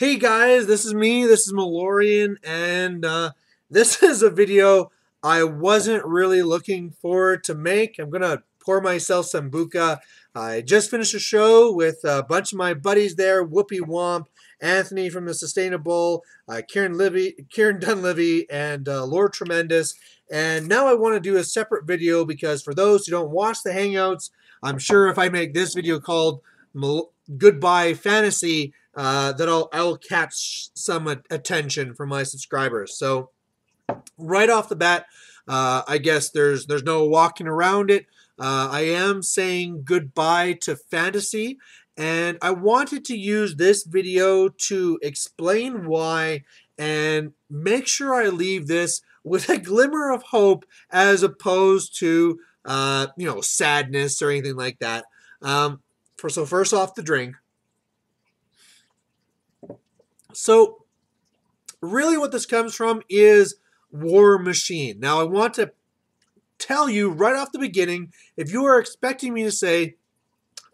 Hey guys, this is me, this is Malorian, and this is a video I wasn't really looking forward to make. I'm gonna pour myself some buka. I just finished a show with a bunch of my buddies there, Whoopi Womp, Anthony from the Sustainable, Kieran Dunleavy, and Lord Tremendous. And now I want to do a separate video because for those who don't watch the Hangouts, I'm sure if I make this video called Goodbye Fantasy, that I'll catch some attention from my subscribers. So right off the bat, I guess there's no walking around it. I am saying goodbye to fantasy, and I wanted to use this video to explain why and make sure I leave this with a glimmer of hope as opposed to sadness or anything like that. So first off, the drink. So really what this comes from is War Machine. Now I want to tell you right off the beginning, if you are expecting me to say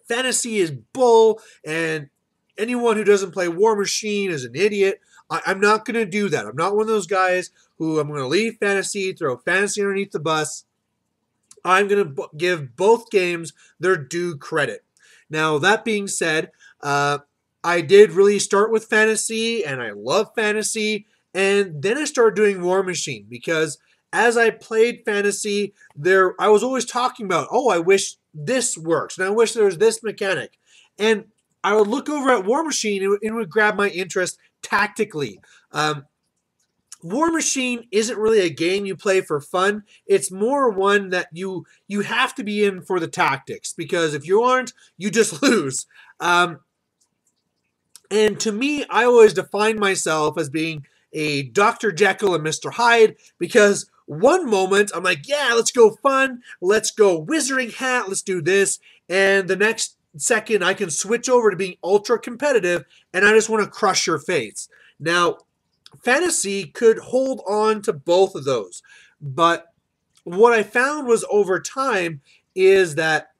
fantasy is bull and anyone who doesn't play War Machine is an idiot, I'm not going to do that. I'm not one of those guys who I'm going to leave fantasy, throw fantasy underneath the bus. I'm going to give both games their due credit. Now that being said, I did really start with fantasy, and I love fantasy, and then I started doing War Machine because as I played fantasy, I was always talking about, oh, I wish this works, and I wish there was this mechanic. And I would look over at War Machine, and it would grab my interest tactically. War Machine isn't really a game you play for fun. It's more one that you have to be in for the tactics, because if you aren't, you just lose. And to me, I always define myself as being a Dr. Jekyll and Mr. Hyde, because one moment I'm like, yeah, let's go fun, let's go wizarding hat, let's do this, and the next second I can switch over to being ultra competitive and I just want to crush your face. Now, fantasy could hold on to both of those, but what I found was over time is that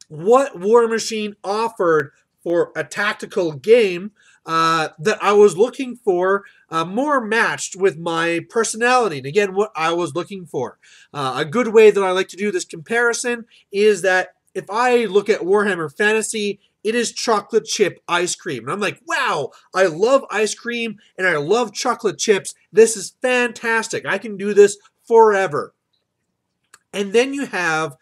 what War Machine offered for a tactical game that I was looking for more matched with my personality. And again, what I was looking for. A good way that I like to do this comparison is that if I look at Warhammer Fantasy, it is chocolate chip ice cream. And I'm like, wow, I love ice cream and I love chocolate chips. This is fantastic. I can do this forever. And then you have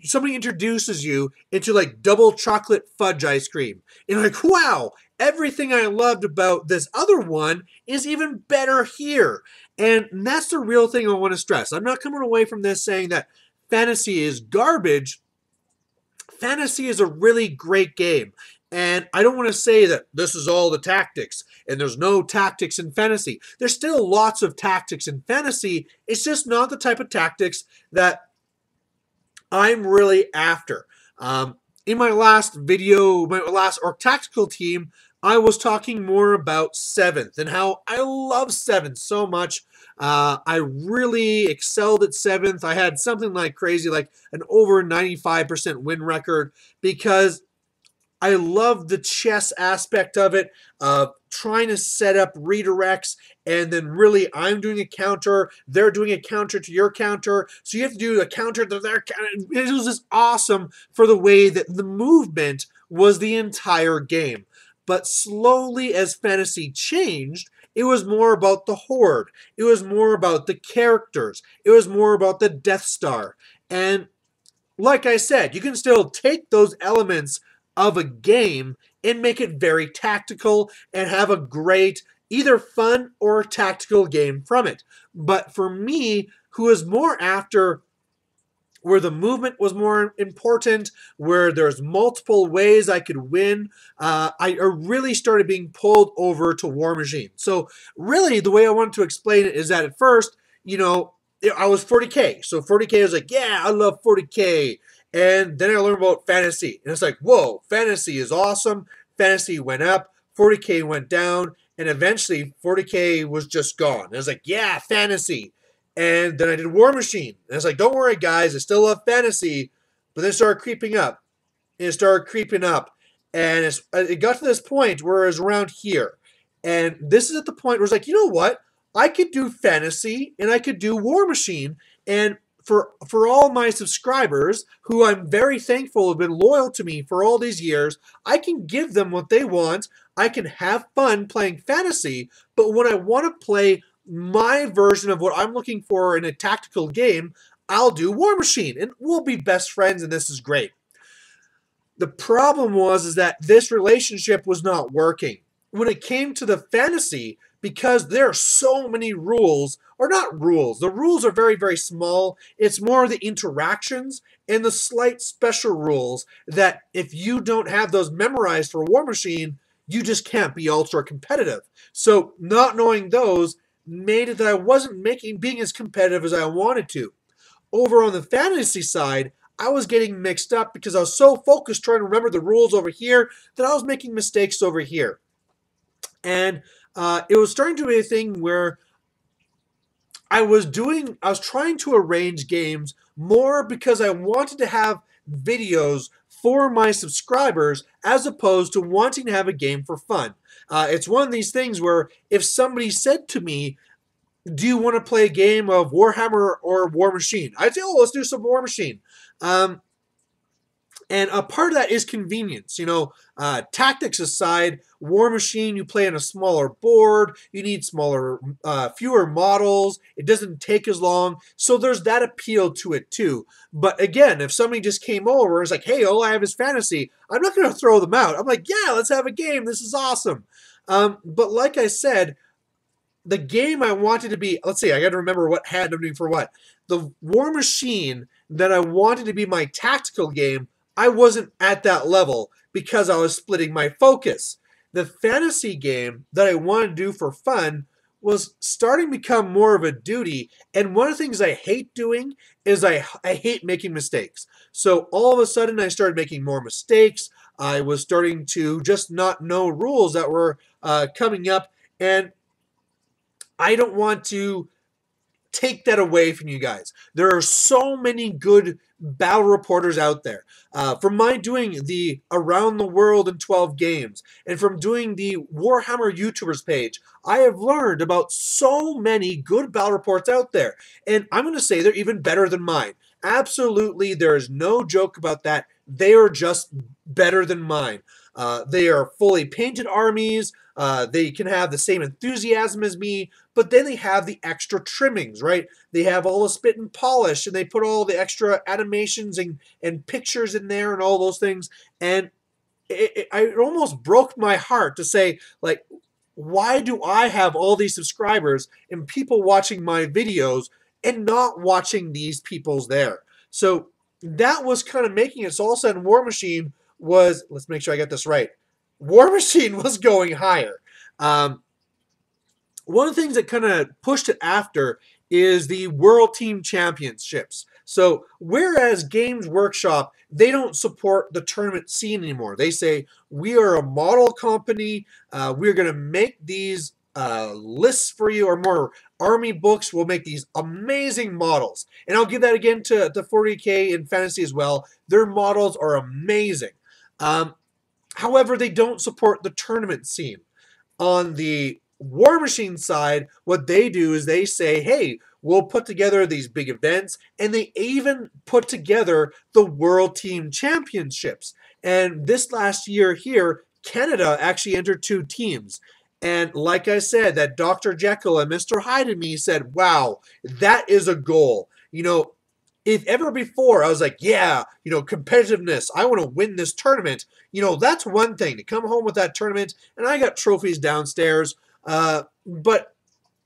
somebody introduces you into like double chocolate fudge ice cream. And you're like, wow, everything I loved about this other one is even better here. And that's the real thing I want to stress. I'm not coming away from this saying that fantasy is garbage. Fantasy is a really great game. And I don't want to say that this is all the tactics and there's no tactics in fantasy. There's still lots of tactics in fantasy. It's just not the type of tactics that I'm really after. In my last video, my last Orc Tactical team, I was talking more about 7th and how I love 7th so much. I really excelled at 7th. I had something like crazy, like an over 95% win record, because I love the chess aspect of it, of trying to set up redirects, and then really I'm doing a counter, they're doing a counter to your counter, so you have to do a counter to their counter. It was just awesome for the way that the movement was the entire game. But slowly as fantasy changed, it was more about the horde. It was more about the characters. It was more about the Death Star. And like I said, you can still take those elements of a game and make it very tactical and have a great either fun or tactical game from it. But for me, who is more after where the movement was more important, where there's multiple ways I could win, I really started being pulled over to War Machine. So really the way I wanted to explain it is that at first, I was 40K. So 40K was like, yeah, I love 40K. And then I learned about fantasy. And it's like, whoa, fantasy is awesome. Fantasy went up, 40K went down, and eventually 40K was just gone. And I was like, yeah, fantasy. And then I did War Machine. And I was like, don't worry, guys, I still love fantasy. But then it started creeping up. And it started creeping up. And it got to this point where it was around here. And this is at the point where it's like, you know what? I could do fantasy and I could do War Machine. And for all my subscribers, who I'm very thankful have been loyal to me for all these years, I can give them what they want. I can have fun playing fantasy. But when I want to play my version of what I'm looking for in a tactical game, I'll do War Machine. And we'll be best friends, and this is great. The problem is that this relationship was not working. When it came to the fantasy, because there are so many rules, or not rules, the rules are very, very small. It's more the interactions and the slight special rules that if you don't have those memorized for War Machine, you just can't be ultra competitive. So not knowing those made it that I wasn't being as competitive as I wanted to. Over on the fantasy side, I was getting mixed up because I was so focused trying to remember the rules over here that I was making mistakes over here. And it was starting to be a thing where I was trying to arrange games more because I wanted to have videos for my subscribers as opposed to wanting to have a game for fun. It's one of these things where if somebody said to me, do you want to play a game of Warhammer or War Machine? I'd say, oh, let's do some War Machine. And a part of that is convenience. Tactics aside, War Machine, you play on a smaller board. You need fewer models. It doesn't take as long. So there's that appeal to it too. But again, if somebody just came over and was like, hey, all I have is fantasy, I'm not going to throw them out. I'm like, yeah, let's have a game. This is awesome. But like I said, the game I wanted to be, let's see, I got to remember what hand I'm doing for what. The War Machine that I wanted to be my tactical game, I wasn't at that level because I was splitting my focus. The fantasy game that I wanted to do for fun was starting to become more of a duty. And one of the things I hate doing is I hate making mistakes. So all of a sudden I started making more mistakes. I was starting to just not know rules that were coming up. And I don't want to take that away from you guys. There are so many good battle reporters out there. From my doing the Around the World in 12 Games, and from doing the Warhammer YouTubers page, I have learned about so many good battle reports out there. And I'm going to say they're even better than mine. Absolutely, there is no joke about that. They are just better than mine. They are fully painted armies. They can have the same enthusiasm as me, but then they have the extra trimmings, right? They have all the spit and polish, and they put all the extra animations and pictures in there and all those things. And it almost broke my heart to say, like, why do I have all these subscribers and people watching my videos and not watching these people's there? So that was kind of making it. So all of a sudden, War Machine was, let's make sure I get this right, War Machine was going higher. One of the things that kind of pushed it after is the World Team Championships. So whereas Games Workshop, they don't support the tournament scene anymore. They say, we are a model company. We're going to make these lists for you, or more army books. We'll make these amazing models. And I'll give that again to 40K in fantasy as well. Their models are amazing. However, they don't support the tournament scene. On the War Machine side, what they do is they say, hey, we'll put together these big events, and they even put together the World Team Championships. And this last year here, Canada actually entered 2 teams. And like I said, that Dr. Jekyll and Mr. Hyde in me said, wow, that is a goal. If ever before I was like, yeah, competitiveness, I want to win this tournament, that's one thing, to come home with that tournament, and I got trophies downstairs, but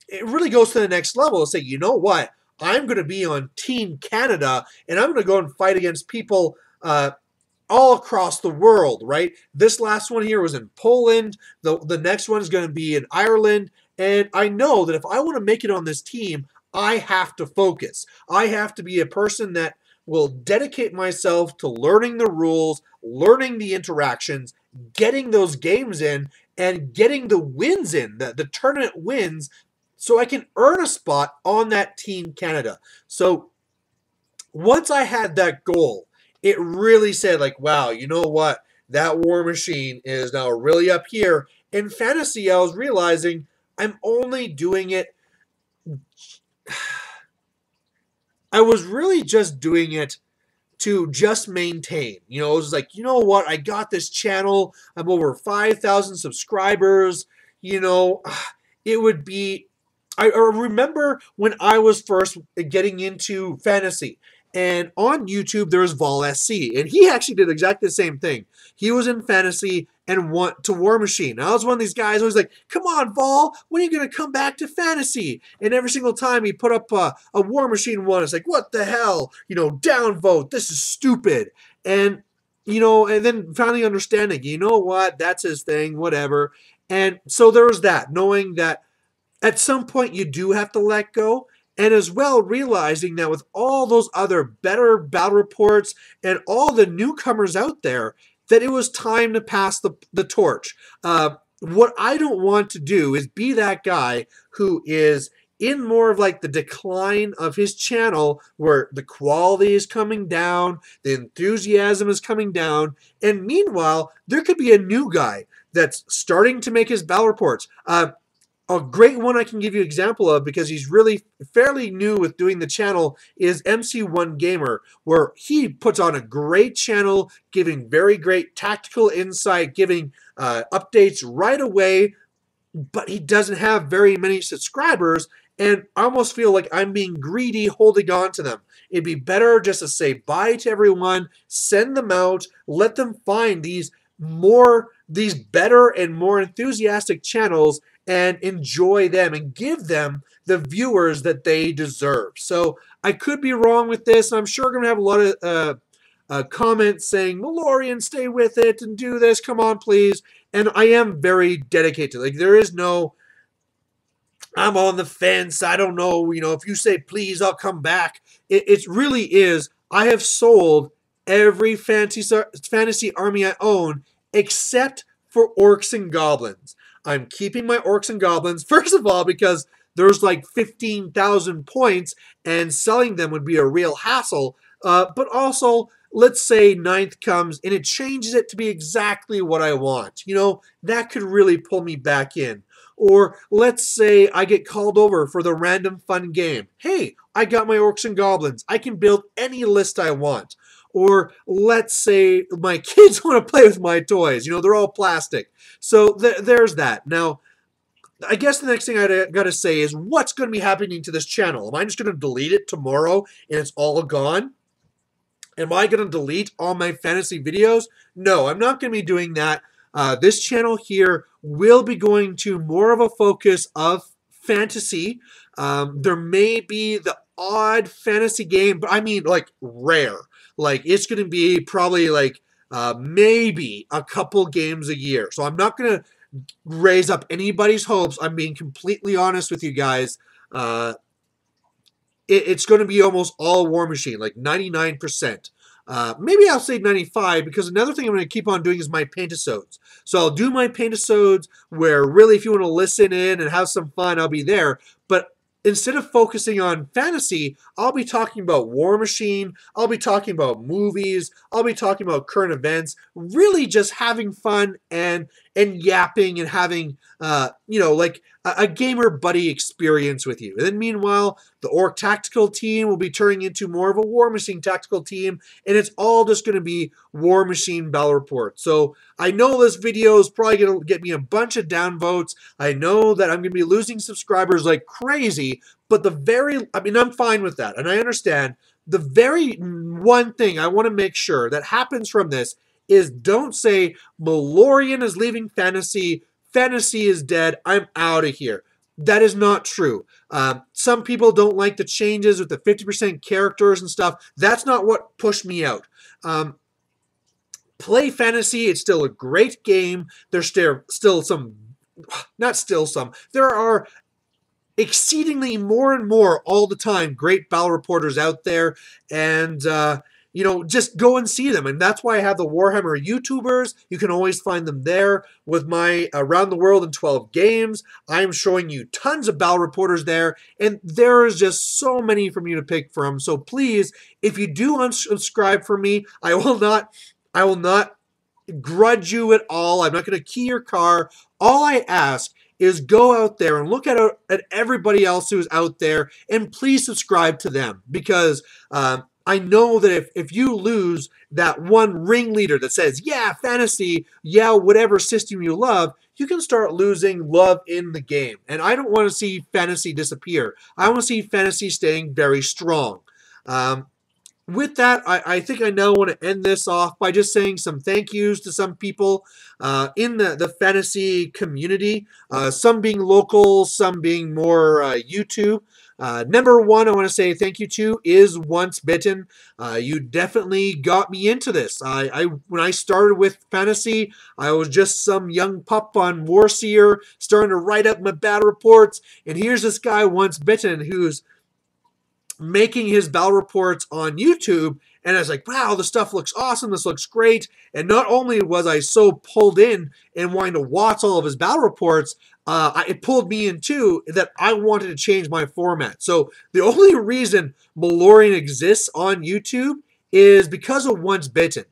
it really goes to the next level to say, you know what, I'm going to be on Team Canada, and I'm going to go and fight against people all across the world, right? This last one here was in Poland, the next one is going to be in Ireland, and I know that if I want to make it on this team, I have to focus. I have to be a person that will dedicate myself to learning the rules, learning the interactions, getting those games in, and getting the wins in, the tournament wins, so I can earn a spot on that Team Canada. So once I had that goal, it really said, like, wow, you know what? that War Machine is now really up here. In fantasy, I was realizing I'm only doing it. I was really just doing it to just maintain. You know, it was like, you know what? I got this channel. I'm over 5,000 subscribers. You know, it would be. I remember when I was first getting into fantasy. And on YouTube, there was Vol SC, and he actually did exactly the same thing. He was in fantasy and went to War Machine. I was one of these guys who was like, come on, Vol, when are you going to come back to fantasy? And every single time he put up a War Machine one, it's like, what the hell? You know, downvote, this is stupid. And, you know, and then finally understanding, you know what, that's his thing, whatever. And so there was that, knowing that at some point you do have to let go. And as well, realizing that with all those other better battle reports and all the newcomers out there, that it was time to pass the torch. What I don't want to do is be that guy who is in more of like the decline of his channel where the quality is coming down, the enthusiasm is coming down, and meanwhile, there could be a new guy that's starting to make his battle reports. A great one I can give you an example of, because he's really fairly new with doing the channel, is MC1 Gamer, where he puts on a great channel, giving very great tactical insight, giving updates right away, but he doesn't have very many subscribers, and I almost feel like I'm being greedy holding on to them. It'd be better just to say bye to everyone, send them out, let them find these better and more enthusiastic channels and enjoy them and give them the viewers that they deserve. So I could be wrong with this. I'm sure I'm going to have a lot of comments saying, Malorian, stay with it and do this. Come on, please. And I am very dedicated. Like, there is no, I'm on the fence. I don't know. You know, if you say, please, I'll come back. It really is. I have sold every fantasy army I own except for orcs and goblins. I'm keeping my orcs and goblins, first of all, because there's like 15,000 points and selling them would be a real hassle. But also, let's say 9th comes and it changes it to be exactly what I want. You know, that could really pull me back in. Or let's say I get called over for the random fun game. Hey, I got my orcs and goblins. I can build any list I want. Or let's say my kids want to play with my toys. You know, they're all plastic. So there's that. Now, I guess the next thing I got to say is, what's going to be happening to this channel? Am I just going to delete it tomorrow and it's all gone? Am I going to delete all my fantasy videos? No, I'm not going to be doing that. This channel here will be going to more of a focus of fantasy. There may be the odd fantasy game, but I mean like rare. Like, it's going to be probably like maybe a couple games a year. So I'm not going to raise up anybody's hopes. I'm being completely honest with you guys. It's going to be almost all War Machine, like 99%. Maybe I'll say 95, because another thing I'm going to keep on doing is my paint-a-sodes. So I'll do my paint-a-sodes where really if you want to listen in and have some fun, I'll be there. But instead of focusing on fantasy, I'll be talking about War Machine, I'll be talking about movies, I'll be talking about current events, really just having fun and yapping and having, you know, like a gamer buddy experience with you. And then meanwhile, the Orc tactical team will be turning into more of a War Machine tactical team, and it's all just going to be War Machine battle report. So I know this video is probably going to get me a bunch of downvotes. I know that I'm going to be losing subscribers like crazy, but I'm fine with that, and I understand. The very one thing I want to make sure that happens from this is, don't say Malorian is leaving fantasy, fantasy is dead, I'm out of here. That is not true. Some people don't like the changes with the 50% characters and stuff. That's not what pushed me out. Play fantasy. It's still a great game. There's still some, not still some, there are exceedingly more and more all the time great battle reporters out there, and you know, just go and see them. And that's why I have the Warhammer YouTubers. You can always find them there. With my Around the World in 12 Games, I'm showing you tons of battle reporters there, and there is just so many from you to pick from. So please, if you do unsubscribe from me, I will not grudge you at all. I'm not going to key your car. All I ask is go out there and look at everybody else who's out there and please subscribe to them, because I know that if you lose that one ringleader that says, yeah, fantasy, yeah, whatever system you love, you can start losing love in the game. And I don't want to see fantasy disappear. I want to see fantasy staying very strong. With that, I think I now want to end this off by just saying some thank yous to some people in the fantasy community, some being local, some being more YouTube. Number one I want to say thank you to is Once Bitten. You definitely got me into this. When I started with fantasy, I was just some young pup on Warseer, starting to write up my battle reports, and here's this guy Once Bitten who's making his battle reports on YouTube, and I was like, wow, this stuff looks awesome, this looks great. And not only was I so pulled in and wanting to watch all of his battle reports, it pulled me in too that I wanted to change my format. So the only reason Malorian exists on YouTube is because of Once Bitten.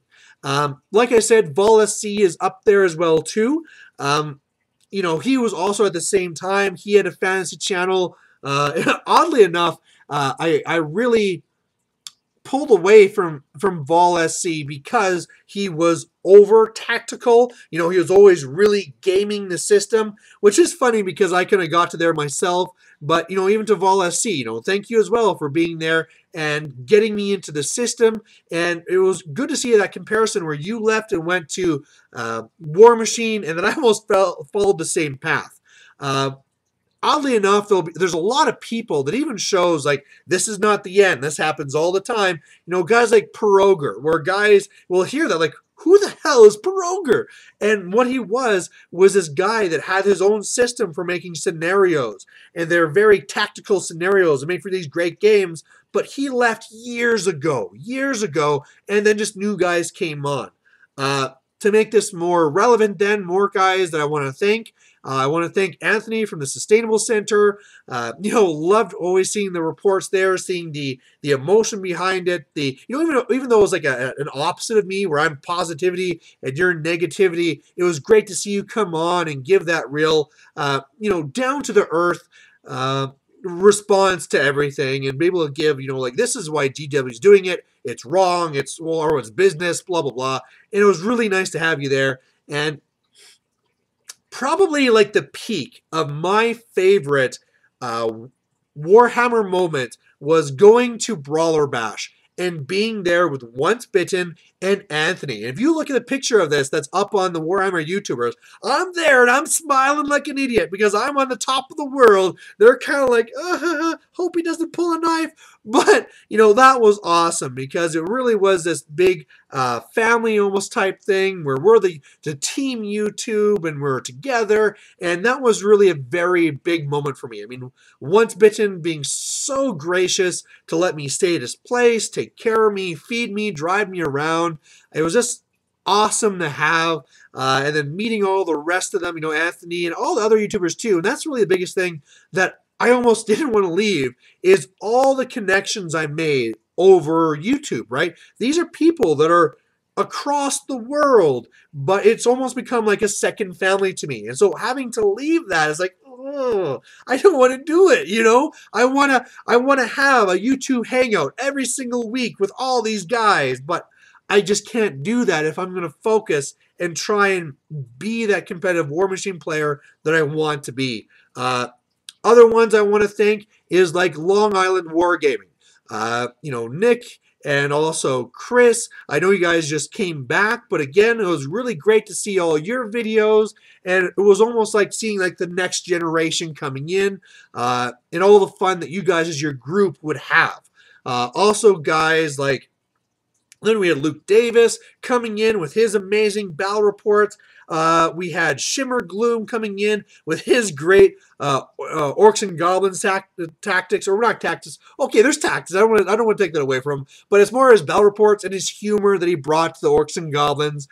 Like I said, Vol SC is up there as well too. You know, he was also at the same time, he had a fantasy channel. Oddly enough, I really pulled away from Vol SC because he was over tactical. You know, he was always really gaming the system, which is funny because I could have got to there myself. But, you know, even to Vol SC, you know, thank you as well for being there and getting me into the system. And it was good to see that comparison where you left and went to War Machine, and then I almost followed the same path. Oddly enough, though, there's a lot of people that even shows like this is not the end. This happens all the time. You know, guys like Peroger, where guys will hear that like, who the hell is Peroger? And what he was this guy that had his own system for making scenarios, and they're very tactical scenarios and made for these great games. But he left years ago, and then just new guys came on. To make this more relevant, then more guys that I want to thank. I want to thank Anthony from the Sustainable Center. You know, loved always seeing the reports there, seeing the emotion behind it. The, you know, even though it was like an opposite of me, where I'm positivity and you're negativity, it was great to see you come on and give that real, you know, down to the earth response to everything, and be able to give, you know, like, this is why GW is doing it. It's wrong. It's business. Blah blah blah. And it was really nice to have you there. And probably like the peak of my favorite Warhammer moment was going to Brawler Bash and being there with Once Bitten and Anthony. And if you look at the picture of this that's up on the Warhammer YouTubers, I'm there and I'm smiling like an idiot because I'm on the top of the world. They're kind of like, hope he doesn't pull a knife. But, you know, that was awesome because it really was this big family almost type thing where we're the team YouTube and we're together. And that was really a very big moment for me. I mean, Once Bitten being so gracious to let me stay at his place, take care of me, feed me, drive me around. It was just awesome to have. And then meeting all the rest of them, you know, Anthony and all the other YouTubers too. And that's really the biggest thing that I almost didn't want to leave, is all the connections I made over YouTube, right? These are people that are across the world, but it's almost become like a second family to me. And so having to leave that is like, oh, I don't want to do it, you know? I want to have a YouTube hangout every single week with all these guys, but I just can't do that if I'm going to focus and try and be that competitive War Machine player that I want to be. Other ones I want to thank is like Long Island Wargaming. You know, Nick and also Chris. I know you guys just came back, but again, it was really great to see all your videos, and it was almost like seeing like the next generation coming in, and all the fun that you guys as your group would have. Also, guys like, then we had Luke Davis coming in with his amazing battle reports. We had Shimmer Gloom coming in with his great Orcs and Goblins tactics, or not tactics. Okay, there's tactics. I don't want to take that away from him, but it's more his battle reports and his humor that he brought to the Orcs and Goblins.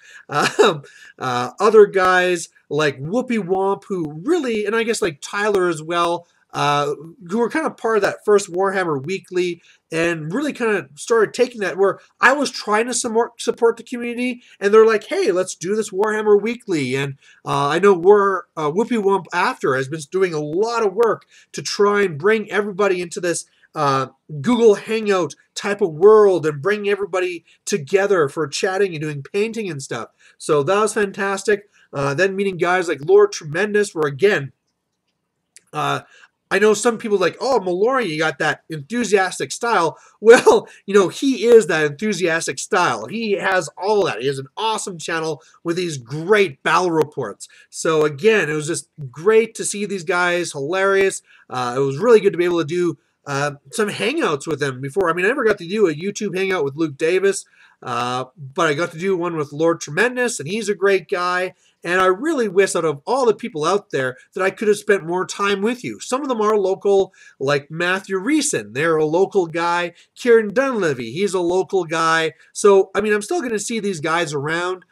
Other guys like Whoopie Womp, who really, and I guess like Tyler as well, who were kind of part of that first Warhammer Weekly and really kind of started taking that where I was trying to support the community, and they're like, hey, let's do this Warhammer Weekly. And I know Whoopie Wump After has been doing a lot of work to try and bring everybody into this Google Hangout type of world and bring everybody together for chatting and doing painting and stuff. So that was fantastic. Then meeting guys like Lord Tremendous, where again, I know some people like, oh, Malorian, you got that enthusiastic style. Well, he is that enthusiastic style. He has all that. He has an awesome channel with these great battle reports. So again, it was just great to see these guys. Hilarious. It was really good to be able to do some hangouts with them before. I mean, I never got to do a YouTube hangout with Luke Davis, but I got to do one with Lord Tremendous, and he's a great guy. And I really wish out of all the people out there that I could have spent more time with you. Some of them are local, like Matthew Reeson. They're a local guy. Kieran Dunleavy, he's a local guy. So, I mean, I'm still going to see these guys around.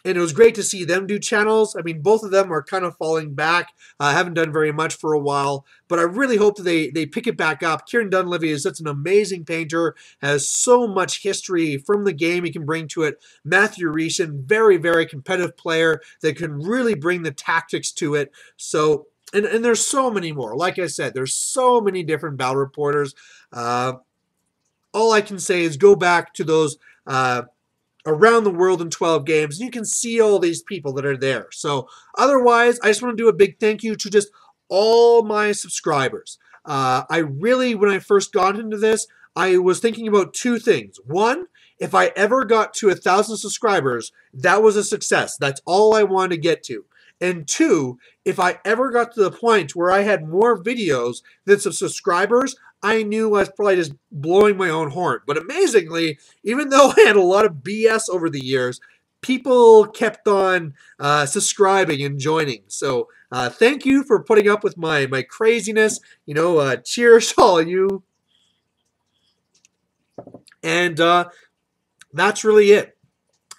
And it was great to see them do channels. I mean, both of them are kind of falling back. Haven't done very much for a while. But I really hope that they pick it back up. Kieran Dunleavy is such an amazing painter, has so much history from the game he can bring to it. Matthew Reeson, very, very competitive player that can really bring the tactics to it. So, and there's so many more. Like I said, there's so many different battle reporters. All I can say is go back to those around the world in 12 games, and you can see all these people that are there. So otherwise, I just want to do a big thank you to just all my subscribers. I really, when I first got into this, I was thinking about two things. One, if I ever got to 1,000 subscribers, that was a success. That's all I wanted to get to. And two, if I ever got to the point where I had more videos than some subscribers, I knew I was probably just blowing my own horn. But amazingly, even though I had a lot of BS over the years, people kept on subscribing and joining. So thank you for putting up with my craziness. Cheers to all you. And that's really it.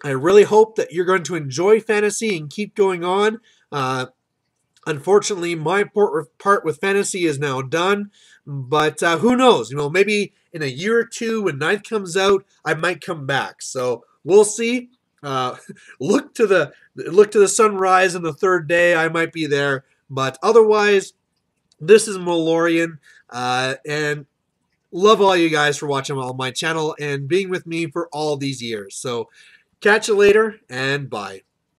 I really hope that you're going to enjoy fantasy and keep going on. Unfortunately, my part with fantasy is now done, but who knows? Maybe in a year or two when Ninth comes out, I might come back. So we'll see. Look to the sunrise on the third day. I might be there, but otherwise, this is Malorian, and love all you guys for watching on my channel and being with me for all these years. So catch you later, and bye.